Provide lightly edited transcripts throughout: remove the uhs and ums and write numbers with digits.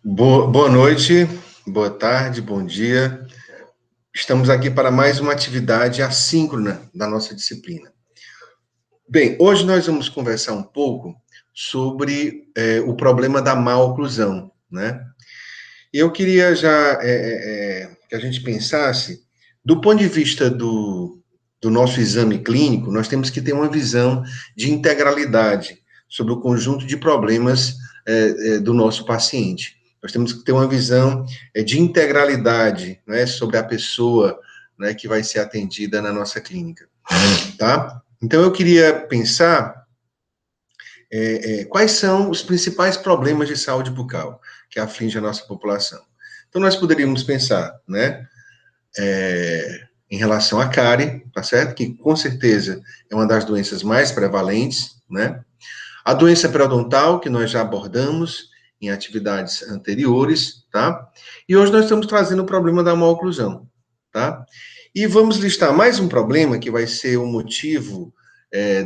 Boa noite, boa tarde, bom dia. Estamos aqui para mais uma atividade assíncrona da nossa disciplina. Bem, hoje nós vamos conversar um pouco sobre o problema da má oclusão, né? Eu queria já que a gente pensasse, do ponto de vista do nosso exame clínico, nós temos que ter uma visão de integralidade sobre o conjunto de problemas do nosso paciente. Nós temos que ter uma visão de integralidade, né, sobre a pessoa, né, que vai ser atendida na nossa clínica, tá? Então, eu queria pensar quais são os principais problemas de saúde bucal que afligem a nossa população. Então, nós poderíamos pensar, né, em relação à cárie, tá certo? Que, com certeza, é uma das doenças mais prevalentes, né? A doença periodontal, que nós já abordamos em atividades anteriores, tá? E hoje nós estamos trazendo o problema da má oclusão, tá? E vamos listar mais um problema que vai ser o motivo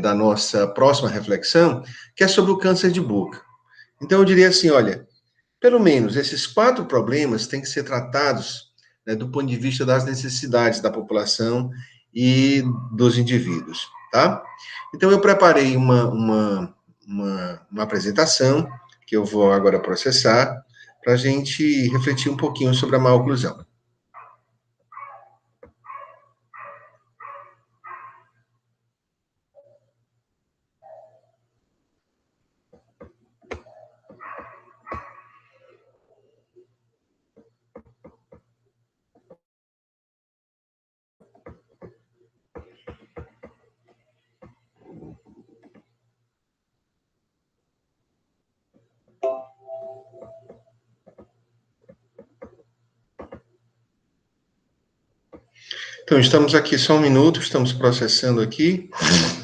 da nossa próxima reflexão, que é sobre o câncer de boca. Então, eu diria assim, olha, pelo menos esses 4 problemas têm que ser tratados, né, do ponto de vista das necessidades da população e dos indivíduos, tá? Então, eu preparei uma apresentação que eu vou agora processar para a gente refletir um pouquinho sobre a má oclusão. Então, estamos aqui só um minuto, estamos processando aqui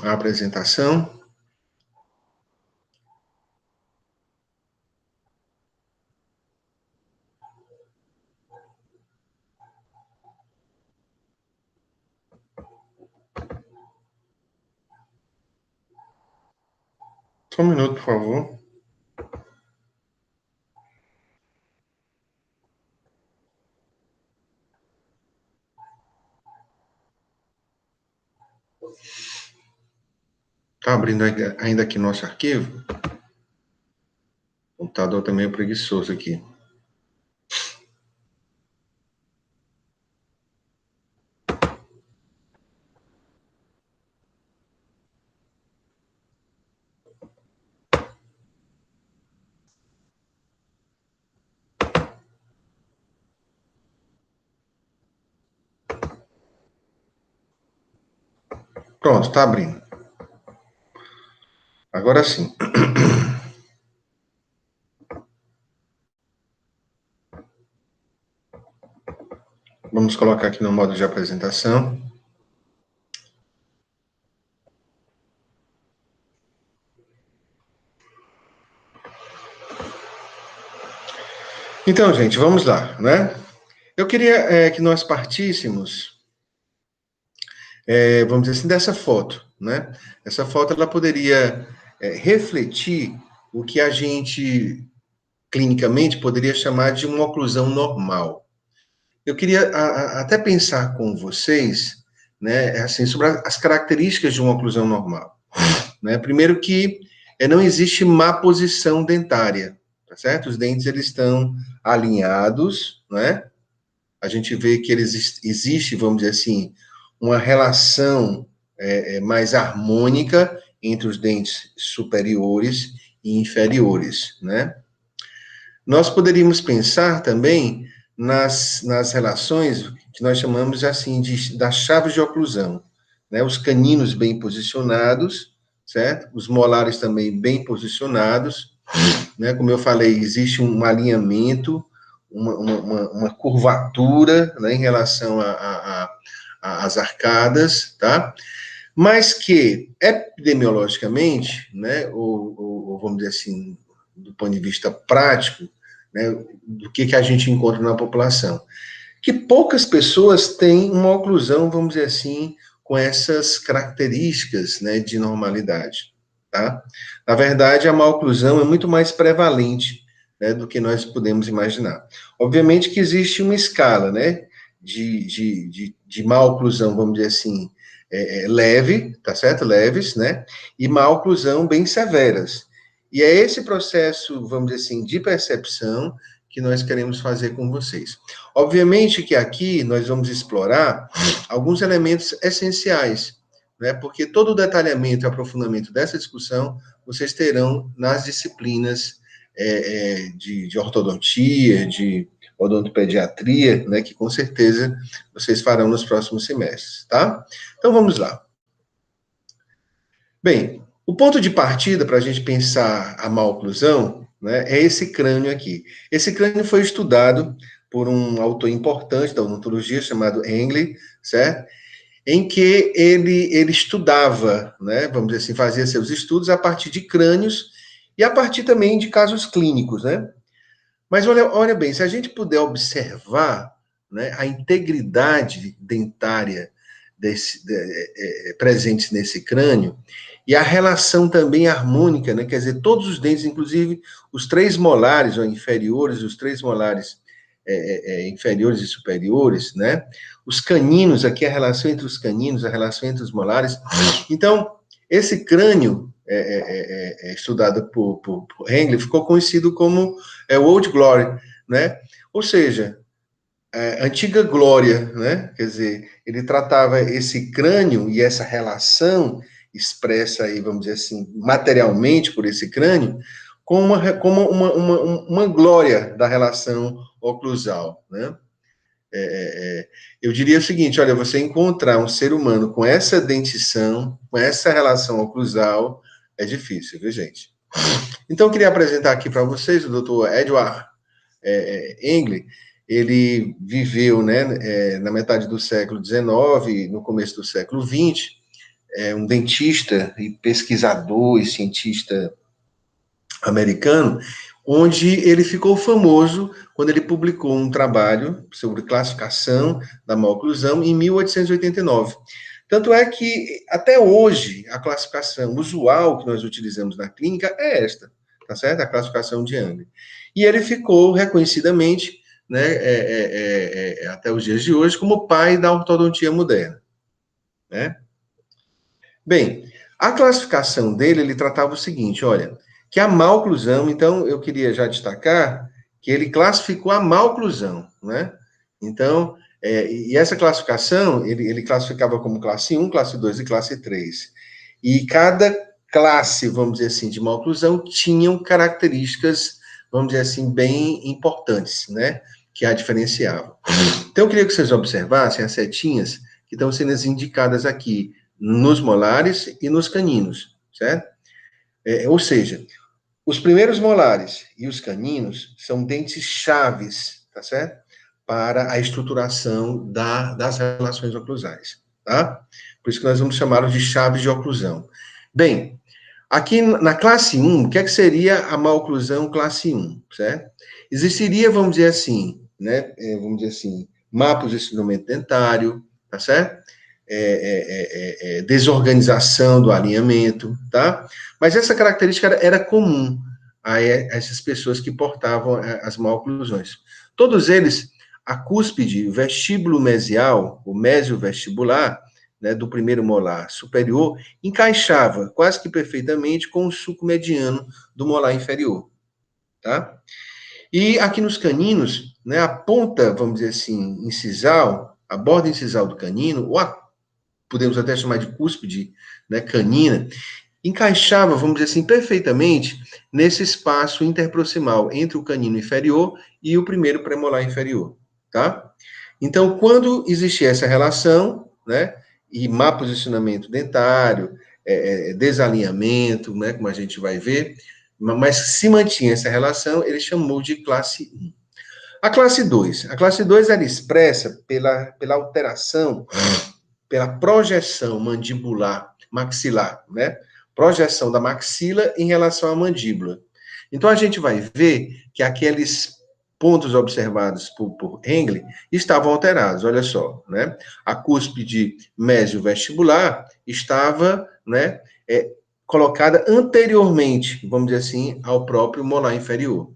a apresentação. Só um minuto, por favor. Está abrindo ainda aqui nosso arquivo. O computador também é preguiçoso aqui. Pronto, está abrindo. Agora sim. Vamos colocar aqui no modo de apresentação. Então, gente, vamos lá, né? Eu queria que nós partíssemos, vamos dizer assim, dessa foto, né? Essa foto, ela poderia refletir o que a gente, clinicamente, poderia chamar de uma oclusão normal. Eu queria até pensar com vocês, né, assim, sobre as características de uma oclusão normal, né? Primeiro que não existe má posição dentária, tá certo? Os dentes, eles estão alinhados, né? A gente vê que existe, vamos dizer assim, uma relação mais harmônica entre os dentes superiores e inferiores, né? Nós poderíamos pensar também nas relações que nós chamamos assim das chaves de oclusão, né? Os caninos bem posicionados, certo? Os molares também bem posicionados, né? Como eu falei, existe um alinhamento, uma curvatura, né, em relação às arcadas, tá? Mas que, epidemiologicamente, né, ou vamos dizer assim, do ponto de vista prático, né, do que a gente encontra na população, que poucas pessoas têm uma oclusão, vamos dizer assim, com essas características, né, de normalidade, tá? Na verdade, a maloclusão é muito mais prevalente, né, do que nós podemos imaginar. Obviamente que existe uma escala, né, de maloclusão, vamos dizer assim, leve, tá certo? Leves, né? E maloclusão bem severas. E é esse processo, vamos dizer assim, de percepção que nós queremos fazer com vocês. Obviamente que aqui nós vamos explorar alguns elementos essenciais, né? Porque todo o detalhamento e aprofundamento dessa discussão vocês terão nas disciplinas de ortodontia, de odontopediatria, né? Que com certeza vocês farão nos próximos semestres, tá? Então vamos lá. Bem, o ponto de partida para a gente pensar a maloclusão, né, é esse crânio aqui. Esse crânio foi estudado por um autor importante da odontologia chamado Engle, certo? Em que ele estudava, né, vamos dizer assim, fazia seus estudos a partir de crânios e a partir também de casos clínicos, né? Mas olha bem, se a gente puder observar, né, a integridade dentária presente nesse crânio e a relação também harmônica, né, quer dizer, todos os dentes, inclusive os três molares ou inferiores, os três molares inferiores e superiores, né, os caninos, aqui a relação entre os caninos, a relação entre os molares. Então, esse crânio estudado por Engle ficou conhecido como Old Glory, né? Ou seja, antiga glória, né? Quer dizer, ele tratava esse crânio e essa relação expressa aí, vamos dizer assim, materialmente por esse crânio, como uma glória da relação oclusal, né? Eu diria o seguinte, olha, você encontrar um ser humano com essa dentição, com essa relação oclusal, é difícil, viu, gente? Então, eu queria apresentar aqui para vocês o Dr. Edward Engle. Ele viveu, né, na metade do século XIX, no começo do século XX, um dentista e pesquisador e cientista americano, onde ele ficou famoso quando ele publicou um trabalho sobre classificação da maloclusão em 1889. Tanto é que, até hoje, a classificação usual que nós utilizamos na clínica é esta, tá certo? A classificação de Engle. E ele ficou reconhecidamente, né, até os dias de hoje, como o pai da ortodontia moderna, né? Bem, a classificação dele, ele tratava o seguinte, olha, que a maloclusão, então, eu queria já destacar que ele classificou a maloclusão, né? Então, e essa classificação, ele classificava como classe 1, classe 2 e classe 3. E cada classe, vamos dizer assim, de maloclusão tinham características, vamos dizer assim, bem importantes, né? Que a diferenciavam. Então, eu queria que vocês observassem as setinhas que estão sendo indicadas aqui nos molares e nos caninos, certo? Ou seja, os primeiros molares e os caninos são dentes chaves, tá certo? Para a estruturação das relações oclusais, tá? Por isso que nós vamos chamá-los de chaves de oclusão. Bem, aqui na classe 1, o que seria a maloclusão classe 1, certo? Existiria, vamos dizer assim, né? Vamos dizer assim, má posicionamento dentário, tá certo? Desorganização do alinhamento, tá? Mas essa característica era comum a essas pessoas que portavam as maloclusões. Todos eles, a cúspide, o vestíbulo mesial, o mésio vestibular, né, do primeiro molar superior, encaixava quase que perfeitamente com o sulco mediano do molar inferior, tá? E aqui nos caninos, né, a ponta, vamos dizer assim, incisal, a borda incisal do canino, ou podemos até chamar de cúspide, né, canina, encaixava, vamos dizer assim, perfeitamente nesse espaço interproximal entre o canino inferior e o primeiro premolar inferior, tá? Então, quando existia essa relação, né, e má posicionamento dentário, desalinhamento, né, como a gente vai ver, mas se mantinha essa relação, ele chamou de classe 1. A classe 2 era expressa pela alteração, pela projeção mandibular, maxilar, né? Projeção da maxila em relação à mandíbula. Então, a gente vai ver que aqueles pontos observados por Engle estavam alterados, olha só, né? A cúspide mésio-vestibular estava, né, colocada anteriormente, vamos dizer assim, ao próprio molar inferior.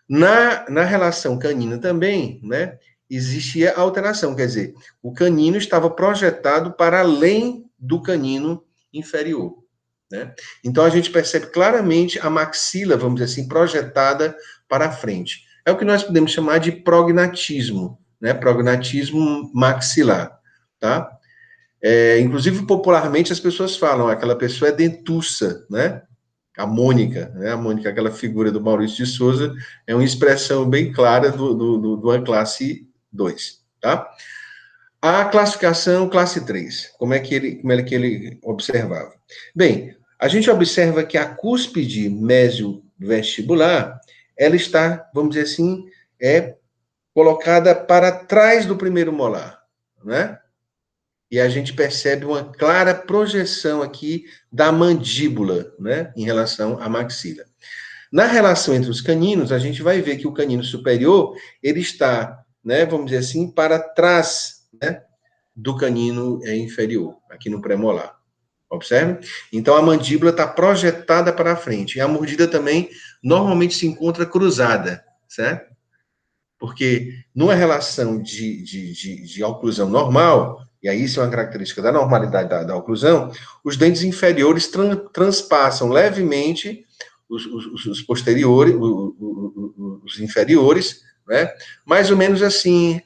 Na relação canina também, né, existia alteração, quer dizer, o canino estava projetado para além do canino inferior, né? Então a gente percebe claramente a maxila, vamos dizer assim, projetada para a frente. É o que nós podemos chamar de prognatismo, né? Prognatismo maxilar, tá? Inclusive, popularmente, as pessoas falam, aquela pessoa é dentuça, né? A Mônica, né? A Mônica, aquela figura do Maurício de Souza, é uma expressão bem clara do uma classe 2, tá? A classificação classe 3, como é que ele observava? Bem, a gente observa que a cúspide mesio-vestibular, ela está, vamos dizer assim, colocada para trás do primeiro molar, né? E a gente percebe uma clara projeção aqui da mandíbula, né, em relação à maxila. Na relação entre os caninos, a gente vai ver que o canino superior, ele está, né, vamos dizer assim, para trás, né, do canino inferior, aqui no premolar. Observe? Então, a mandíbula está projetada para a frente. E a mordida também, normalmente, se encontra cruzada, certo? Porque numa relação de oclusão normal, e aí isso é uma característica da normalidade da oclusão, os dentes inferiores transpassam levemente os posteriores, os inferiores, né? Mais ou menos assim,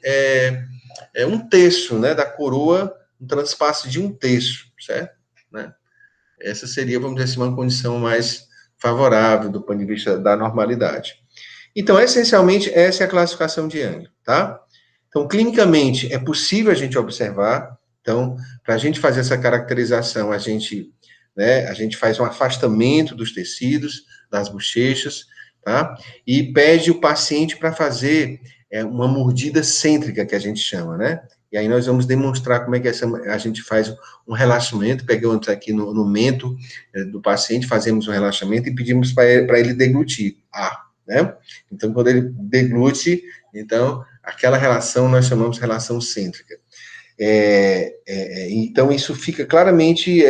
um terço, né, da coroa, um transpasse de um terço, certo? Né? Essa seria, vamos dizer assim, uma condição mais favorável do ponto de vista da normalidade. Então, essencialmente, essa é a classificação de Young, tá? Então, clinicamente, é possível a gente observar. Então, para a gente fazer essa caracterização, a gente faz um afastamento dos tecidos, das bochechas, tá? E pede o paciente para fazer uma mordida cêntrica, que a gente chama, né? E aí nós vamos demonstrar como é que a gente faz um relaxamento, pegamos aqui no mento do paciente, fazemos um relaxamento e pedimos para ele deglutir ar, né? Então, quando ele deglute, então, aquela relação nós chamamos de relação cêntrica. Então, isso fica claramente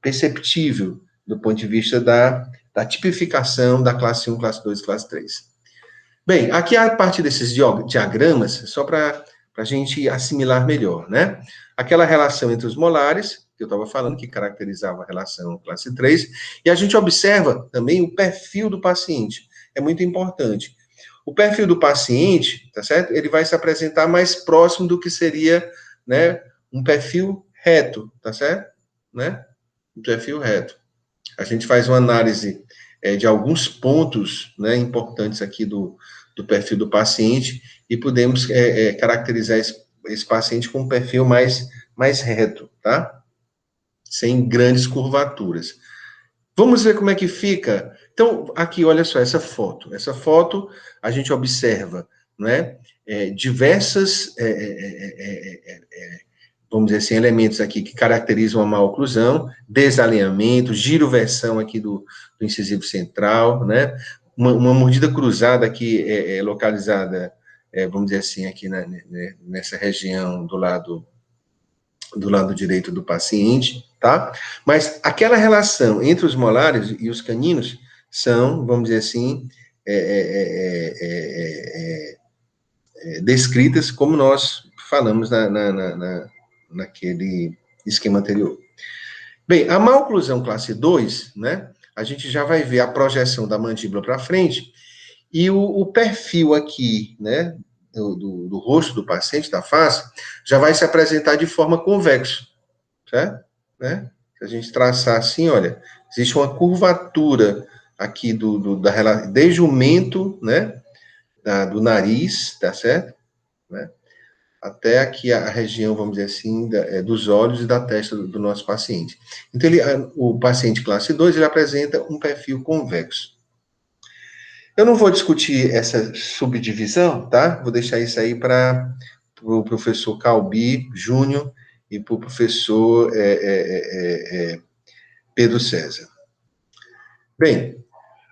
perceptível do ponto de vista da tipificação da classe 1, classe 2 e classe 3. Bem, aqui a partir desses diagramas, só para a gente assimilar melhor, né? Aquela relação entre os molares, que eu estava falando, que caracterizava a relação classe 3, e a gente observa também o perfil do paciente. É muito importante. O perfil do paciente, tá certo? Ele vai se apresentar mais próximo do que seria, né, um perfil reto, tá certo? Né? Um perfil reto. A gente faz uma análise de alguns pontos, né, importantes aqui do perfil do paciente e podemos caracterizar esse paciente com um perfil mais reto, tá? Sem grandes curvaturas. Vamos ver como é que fica. Então, aqui, olha só, essa foto. Essa foto, a gente observa, né, diversas, vamos dizer assim, elementos aqui que caracterizam a má oclusão, desalinhamento, giroversão aqui do incisivo central, né, uma mordida cruzada aqui localizada, vamos dizer assim, aqui nessa região do lado direito do paciente, tá? Mas aquela relação entre os molares e os caninos são, vamos dizer assim, descritas como nós falamos naquele esquema anterior. Bem, a maloclusão classe 2, né? A gente já vai ver a projeção da mandíbula para frente e o perfil aqui, né? Do rosto do paciente, da face, já vai se apresentar de forma convexa, certo? Né? Se a gente traçar assim, olha, existe uma curvatura aqui desde o mento, né? Do nariz, tá certo? Né? Até aqui a região, vamos dizer assim, dos olhos e da testa do nosso paciente. Então, o paciente classe 2, ele apresenta um perfil convexo. Eu não vou discutir essa subdivisão, tá? Vou deixar isso aí para o professor Calbi Júnior e para o professor Pedro César. Bem,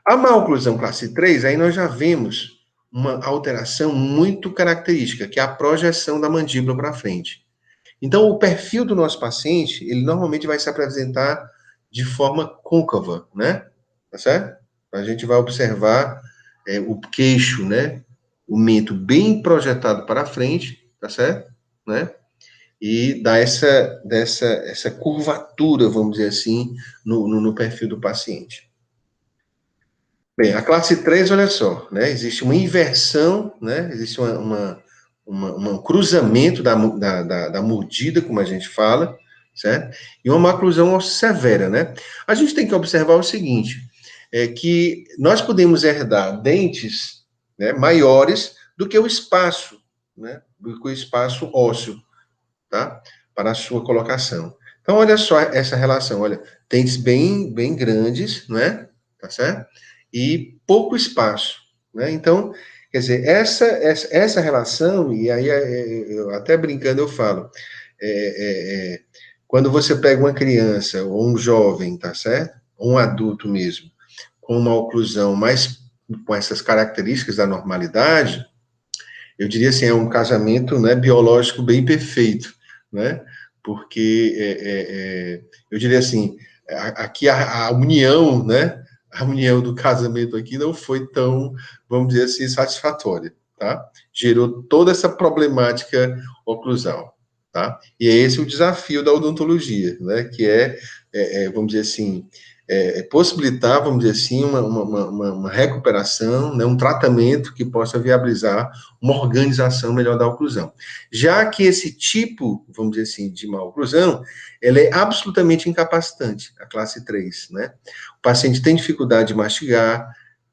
a maloclusão classe 3, aí nós já vemos uma alteração muito característica, que é a projeção da mandíbula para frente. Então, o perfil do nosso paciente, ele normalmente vai se apresentar de forma côncava, né? Tá certo? A gente vai observar o queixo, né? O mento bem projetado para frente, tá certo? Né? E dá essa curvatura, vamos dizer assim, no perfil do paciente. Bem, a classe 3, olha só, né? Existe uma inversão, né? Existe um cruzamento da mordida, como a gente fala, certo? E uma oclusão severa, né? A gente tem que observar o seguinte, que nós podemos herdar dentes, né, maiores do que o espaço, né? Do que o espaço ósseo, tá? Para a sua colocação. Então, olha só essa relação, olha, dentes bem grandes, né? Tá certo? E pouco espaço, né? Então, quer dizer, essa relação, e aí eu, até brincando eu falo, quando você pega uma criança ou um jovem, tá certo? Ou um adulto mesmo, com uma oclusão mais com essas características da normalidade, eu diria assim, é um casamento, né, biológico bem perfeito, né? Porque eu diria assim, aqui a união, né? A união do casamento aqui não foi tão, vamos dizer assim, satisfatória, tá? Gerou toda essa problemática oclusal, tá? E é esse o desafio da odontologia, né? Que vamos dizer assim, possibilitar, vamos dizer assim, uma recuperação, né? Um tratamento que possa viabilizar uma organização melhor da oclusão. Já que esse tipo, vamos dizer assim, de má oclusão, ela é absolutamente incapacitante, a classe 3, né? O paciente tem dificuldade de mastigar,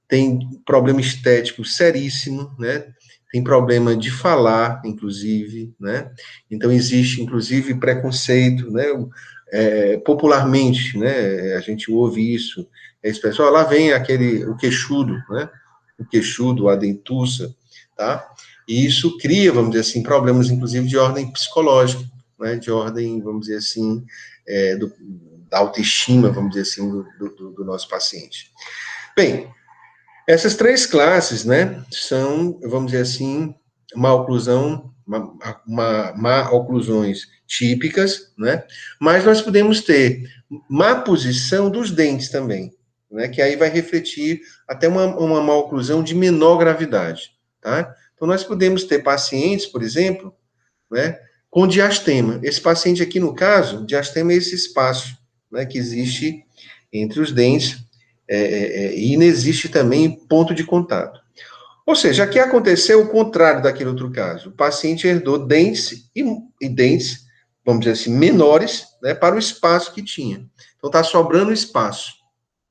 tem problema estético seríssimo, né? Tem problema de falar, inclusive, né? Então, existe, inclusive, preconceito, né? Popularmente, né? A gente ouve isso, pessoal, lá vem o queixudo, né? O queixudo, a dentuça, tá? E isso cria, vamos dizer assim, problemas, inclusive, de ordem psicológica, né? De ordem, vamos dizer assim, da autoestima, vamos dizer assim, do nosso paciente. Bem, essas três classes, né, são, vamos dizer assim, má oclusão, má oclusões típicas, né, mas nós podemos ter má posição dos dentes também, né, que aí vai refletir até uma má oclusão de menor gravidade, tá? Então, nós podemos ter pacientes, por exemplo, né, com diastema. Esse paciente aqui, no caso, diastema é esse espaço, né, que existe entre os dentes, e não existe também ponto de contato. Ou seja, aqui aconteceu o contrário daquele outro caso. O paciente herdou dentes e dentes, vamos dizer assim, menores, né, para o espaço que tinha. Então, está sobrando espaço,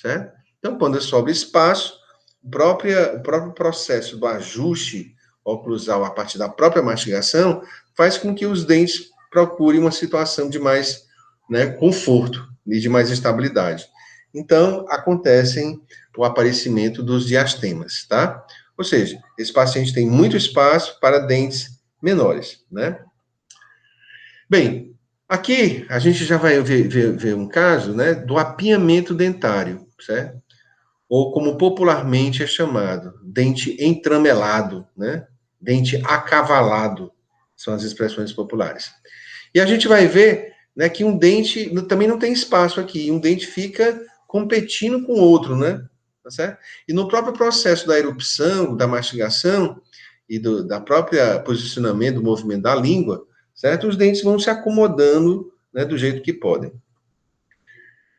certo? Então, quando sobra espaço, o próprio processo do ajuste oclusal a partir da própria mastigação faz com que os dentes procurem uma situação de mais, né, conforto e de mais estabilidade. Então, acontecem o aparecimento dos diastemas, tá? Ou seja, esse paciente tem muito espaço para dentes menores, né? Bem, aqui a gente já vai ver um caso, né, do apinhamento dentário, certo? Ou como popularmente é chamado, dente entramelado, né? Dente acavalado, são as expressões populares. E a gente vai ver, né, que um dente também não tem espaço aqui, um dente fica competindo com o outro, né? Tá certo? E no próprio processo da erupção, da mastigação e da própria posicionamento, do movimento da língua, certo? Os dentes vão se acomodando, né, do jeito que podem.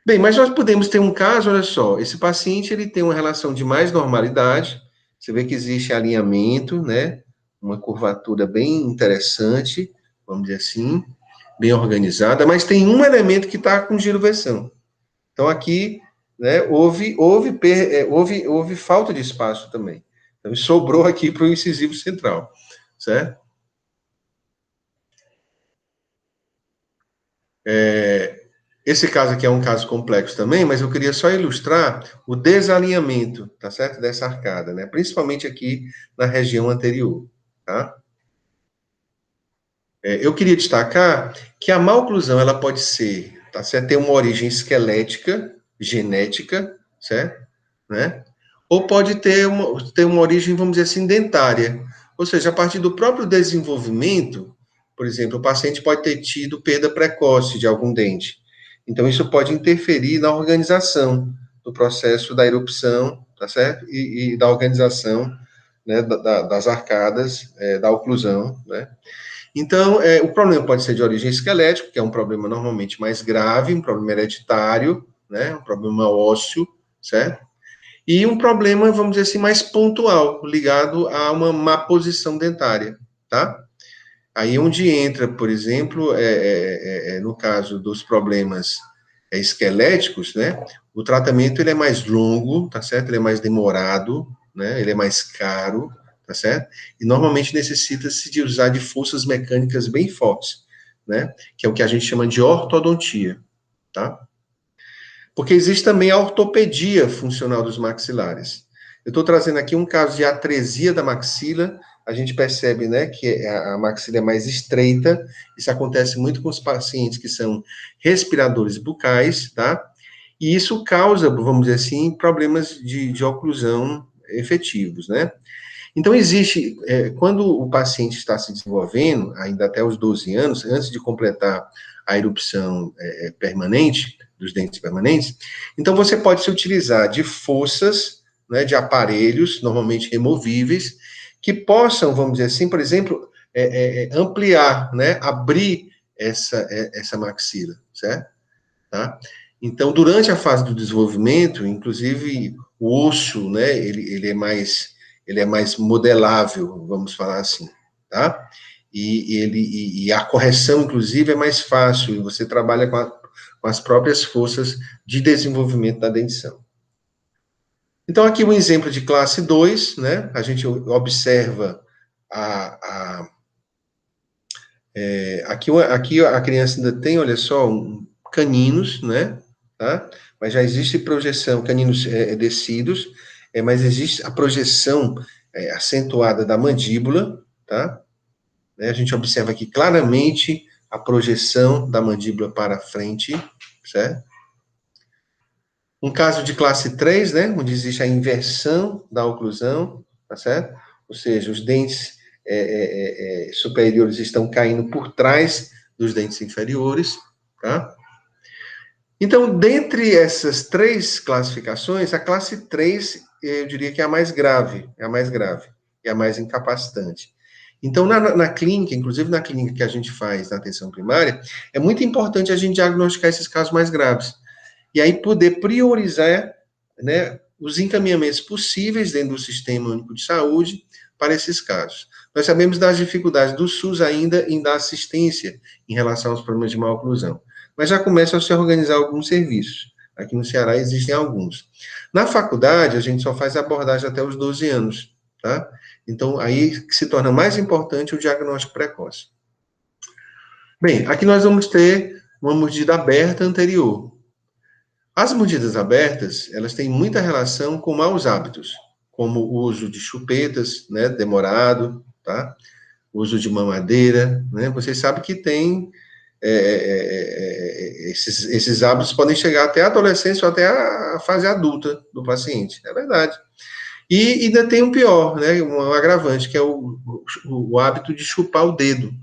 Bem, mas nós podemos ter um caso, olha só, esse paciente ele tem uma relação de mais normalidade, você vê que existe alinhamento, né? Uma curvatura bem interessante, vamos dizer assim, bem organizada, mas tem um elemento que está com giroversão. Então, aqui, né, houve falta de espaço também. Então, sobrou aqui para o incisivo central, certo? Esse caso aqui é um caso complexo também, mas eu queria só ilustrar o desalinhamento, tá certo? Dessa arcada, né? Principalmente aqui na região anterior, tá? Eu queria destacar que a maloclusão, ela pode ser, tá certo? Ter uma origem esquelética, genética, certo? Né? Ou pode ter uma origem, vamos dizer assim, dentária. Ou seja, a partir do próprio desenvolvimento, por exemplo, o paciente pode ter tido perda precoce de algum dente. Então, isso pode interferir na organização do processo da erupção, tá certo? E da organização, né, das arcadas, da oclusão, né? Então, o problema pode ser de origem esquelética, que é um problema normalmente mais grave, um problema hereditário, né, um problema ósseo, certo? E um problema, vamos dizer assim, mais pontual, ligado a uma má posição dentária, tá? Aí onde entra, por exemplo, no caso dos problemas esqueléticos, né? O tratamento ele é mais longo, tá certo? Ele é mais demorado, né? Ele é mais caro, tá certo? E normalmente necessita-se de usar de forças mecânicas bem fortes, né? Que é o que a gente chama de ortodontia, tá? Porque existe também a ortopedia funcional dos maxilares. Eu estou trazendo aqui um caso de atresia da maxila. A gente percebe, né, que a maxila é mais estreita. Isso acontece muito com os pacientes que são respiradores bucais, tá? E isso causa, vamos dizer assim, problemas de oclusão efetivos, né? Então, existe, quando o paciente está se desenvolvendo, ainda até os 12 anos, antes de completar a erupção permanente, dos dentes permanentes, então você pode se utilizar de forças, né, de aparelhos, normalmente removíveis, que possam, vamos dizer assim, por exemplo, ampliar, né, abrir essa maxila, certo? Tá? Então, durante a fase do desenvolvimento, inclusive o osso, né, ele é mais modelável, vamos falar assim, tá? E a correção, inclusive, é mais fácil, e você trabalha com as próprias forças de desenvolvimento da dentição. Então, aqui um exemplo de classe 2, né? A gente observa aqui a criança ainda tem, olha só, caninos, né? Tá? Mas já existe projeção, caninos descidos, mas existe a projeção acentuada da mandíbula, tá? Né? A gente observa aqui claramente a projeção da mandíbula para frente, certo? Um caso de classe 3, né, onde existe a inversão da oclusão, tá certo? Ou seja, os dentes superiores estão caindo por trás dos dentes inferiores, tá? Então, dentre essas três classificações, a classe 3, eu diria que é a mais grave, é a mais incapacitante. Então, na clínica, inclusive na clínica que a gente faz na atenção primária, é muito importante a gente diagnosticar esses casos mais graves. E aí poder priorizar, né, os encaminhamentos possíveis dentro do Sistema Único de Saúde para esses casos. Nós sabemos das dificuldades do SUS ainda em dar assistência em relação aos problemas de má oclusão, mas já começam a se organizar alguns serviços. Aqui no Ceará existem alguns. Na faculdade, a gente só faz abordagem até os 12 anos, tá? Então, aí se torna mais importante o diagnóstico precoce. Bem, aqui nós vamos ter uma mordida aberta anterior. As mordidas abertas, elas têm muita relação com maus hábitos, como o uso de chupetas, né, demorado, tá? O uso de mamadeira, né? Vocês sabem que tem esses hábitos podem chegar até a adolescência ou até a fase adulta do paciente, é verdade. E ainda tem um pior, né, um agravante, que é o hábito de chupar o dedo.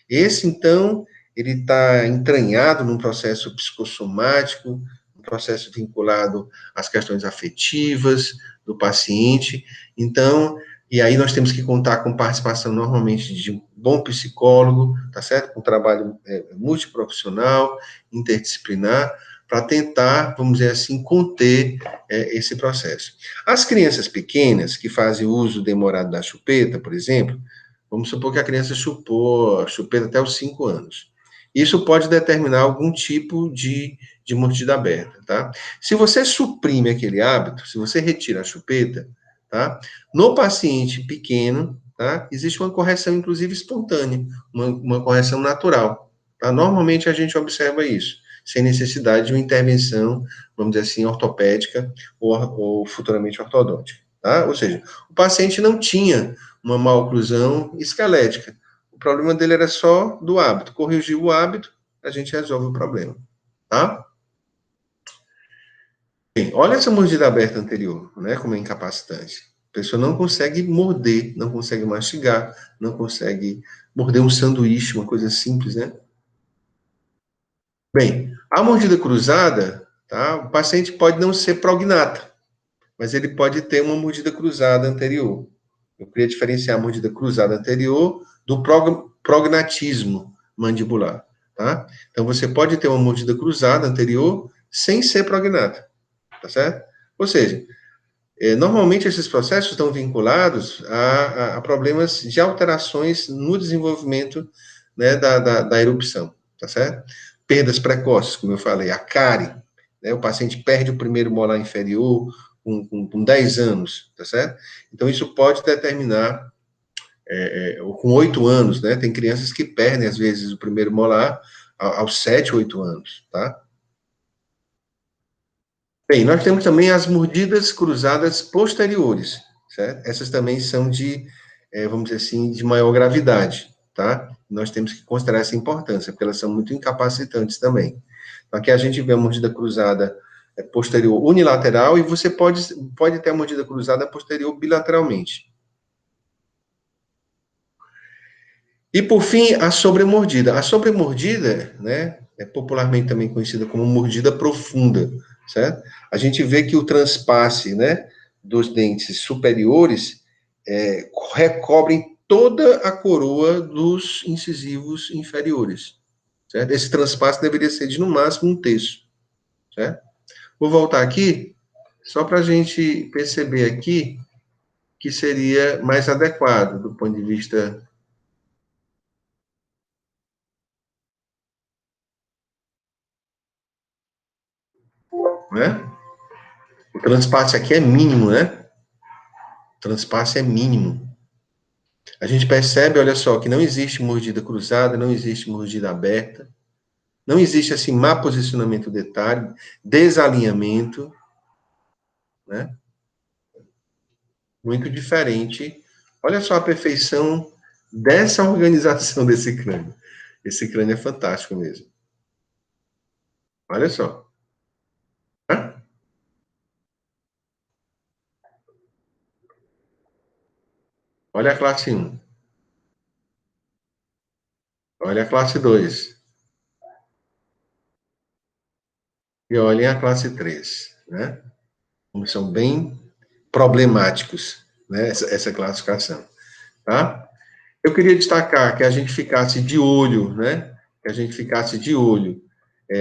Esse, então, ele está entranhado num processo psicossomático, um processo vinculado às questões afetivas do paciente. Então, e aí nós temos que contar com participação normalmente de um bom psicólogo, tá certo? Com um trabalho multiprofissional, interdisciplinar, para tentar, vamos dizer assim, conter esse processo. As crianças pequenas que fazem uso demorado da chupeta, por exemplo, vamos supor que a criança chupou a chupeta até os 5 anos. Isso pode determinar algum tipo de mordida aberta, tá? Se você suprime aquele hábito, se você retira a chupeta, tá? No paciente pequeno, tá? Existe uma correção, inclusive, espontânea, uma correção natural, tá? Normalmente a gente observa isso, sem necessidade de uma intervenção, vamos dizer assim, ortopédica ou futuramente ortodôntica, tá? Ou seja, o paciente não tinha uma maloclusão esquelética. O problema dele era só do hábito. Corrigir o hábito, a gente resolve o problema, tá? Bem, olha essa mordida aberta anterior, né? Como é incapacitante. A pessoa não consegue morder, não consegue mastigar, não consegue morder um sanduíche, uma coisa simples, né? Bem, A mordida cruzada, tá? O paciente pode não ser prognata, mas ele pode ter uma mordida cruzada anterior. Eu queria diferenciar a mordida cruzada anterior do prognatismo mandibular, tá? Então, você pode ter uma mordida cruzada anterior sem ser prognata, tá certo? Ou seja, normalmente esses processos estão vinculados a problemas de alterações no desenvolvimento, né, da erupção, tá certo? Perdas precoces, como eu falei, a cárie, né, o paciente perde o primeiro molar inferior com 10 anos, tá certo? Então, isso pode determinar, ou com 8 anos, né, tem crianças que perdem, às vezes, o primeiro molar aos 7, 8 anos, tá? Bem, nós temos também as mordidas cruzadas posteriores, certo? Essas também são de, vamos dizer assim, de maior gravidade, tá? Nós temos que considerar essa importância, porque elas são muito incapacitantes também. Então, aqui a gente vê a mordida cruzada posterior unilateral e você pode ter a mordida cruzada posterior bilateralmente. E, por fim, a sobremordida. A sobremordida, né, é popularmente também conhecida como mordida profunda, certo? A gente vê que o transpasse, né, dos dentes superiores recobrem toda a coroa dos incisivos inferiores, certo? Esse transpasse deveria ser de, no máximo, 1/3, certo? Vou voltar aqui, só para a gente perceber aqui que seria mais adequado do ponto de vista, né? O transpasse aqui é mínimo, né? O transpasse é mínimo. A gente percebe, olha só, que não existe mordida cruzada, não existe mordida aberta, não existe, assim, má posicionamento dentário, desalinhamento, né? Muito diferente. Olha só a perfeição dessa organização desse crânio. Esse crânio é fantástico mesmo. Olha só. Tá? Olha a classe 1. Olha a classe 2. E olhem a classe 3, né? Como são bem problemáticos, né? Essa classificação, tá? Eu queria destacar que a gente ficasse de olho, né? Que a gente ficasse de olho,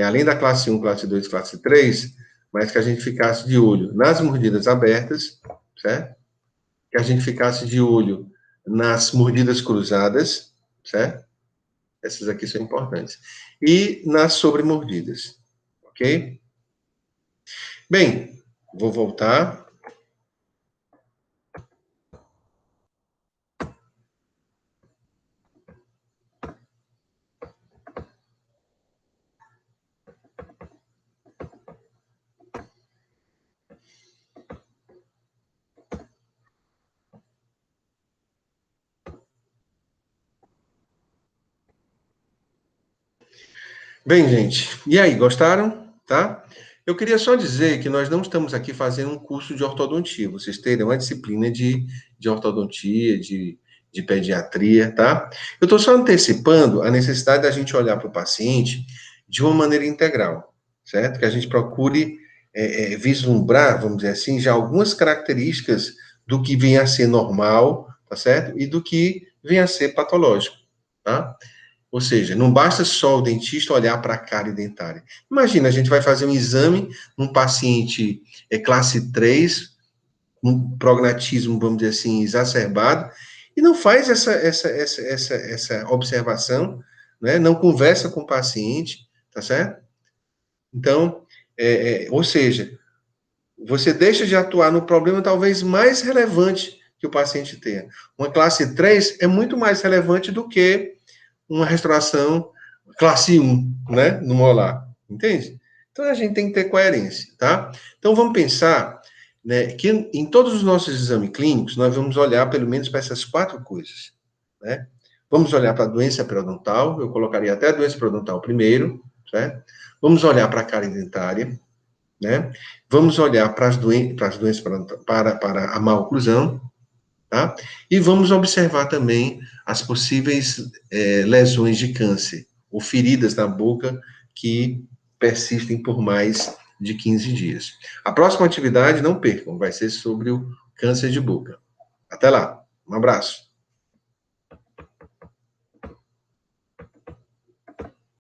além da classe 1, classe 2, classe 3, mas que a gente ficasse de olho nas mordidas abertas, certo? Que a gente ficasse de olho nas mordidas cruzadas, certo? Essas aqui são importantes. E nas sobremordidas, ok? Bem, vou voltar. Bem, gente, e aí, gostaram? Tá? Eu queria só dizer que nós não estamos aqui fazendo um curso de ortodontia, vocês terem uma disciplina de ortodontia, de pediatria, tá? Eu estou só antecipando a necessidade da gente olhar para o paciente de uma maneira integral, certo? Que a gente procure vislumbrar, vamos dizer assim, já algumas características do que vem a ser normal, tá certo? E do que vem a ser patológico, tá? Ou seja, não basta só o dentista olhar para a cárie dentária. Imagina, a gente vai fazer um exame num paciente classe 3, um prognatismo, vamos dizer assim, exacerbado, e não faz essa observação, né? Não conversa com o paciente, tá certo? Então, ou seja, você deixa de atuar no problema talvez mais relevante que o paciente tenha. Uma classe 3 é muito mais relevante do que uma restauração classe 1, né, no molar, entende? Então a gente tem que ter coerência, tá? Então vamos pensar, né, que em todos os nossos exames clínicos nós vamos olhar pelo menos para essas 4 coisas, né? Vamos olhar para a doença periodontal, eu colocaria até a doença periodontal primeiro, certo? Vamos olhar para a cárie dentária, né? Vamos olhar para as doenças para a maloclusão, tá? E vamos observar também as possíveis lesões de câncer ou feridas na boca que persistem por mais de 15 dias. A próxima atividade, não percam, vai ser sobre o câncer de boca. Até lá, um abraço.